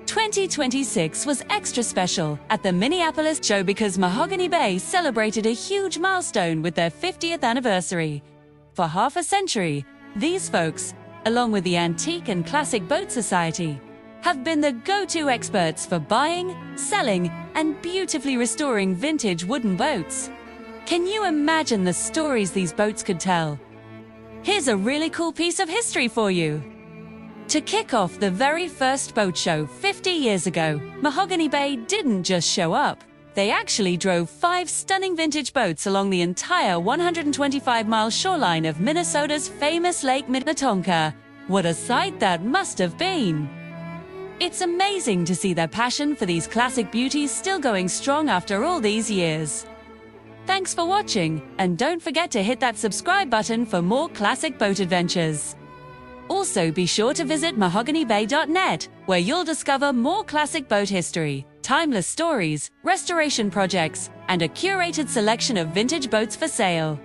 2026 was extra special at the Minneapolis show because Mahogany Bay celebrated a huge milestone with their 50th anniversary. For half a century, these folks, along with the Antique and Classic Boat Society, have been the go-to experts for buying, selling, and beautifully restoring vintage wooden boats. Can you imagine the stories these boats could tell? Here's a really cool piece of history for you. To kick off the very first boat show 50 years ago, Mahogany Bay didn't just show up. They actually drove 5 stunning vintage boats along the entire 125-mile shoreline of Minnesota's famous Lake Minnetonka. What a sight that must have been! It's amazing to see their passion for these classic beauties still going strong after all these years. Thanks for watching, and don't forget to hit that subscribe button for more classic boat adventures. Also, be sure to visit mahoganybay.net, where you'll discover more classic boat history, timeless stories, restoration projects, and a curated selection of vintage boats for sale.